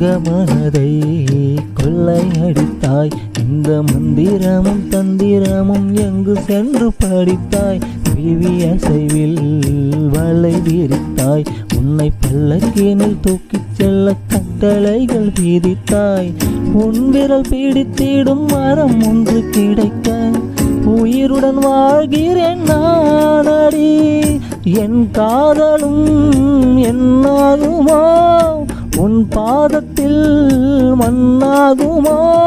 எங்க மனதை கொள்ளையடித்தாய். இந்த மந்திரமும் தந்திரமும் எங்கு சென்று படித்தாய். விவி அசைவில் வலை விரித்தாய். உன்னை பல்லக்கினில் தூக்கிச் செல்ல கட்டளைகள் விதித்தாய். உன் விரல் பிடித்திடும் மரம் ஒன்று கிடைக்க உயிருடன் வாழ்கிறேன் நானடி. என் காதலும் என்னாகுமோ, உன் பாதத்தில் மண்ணாகுமோ.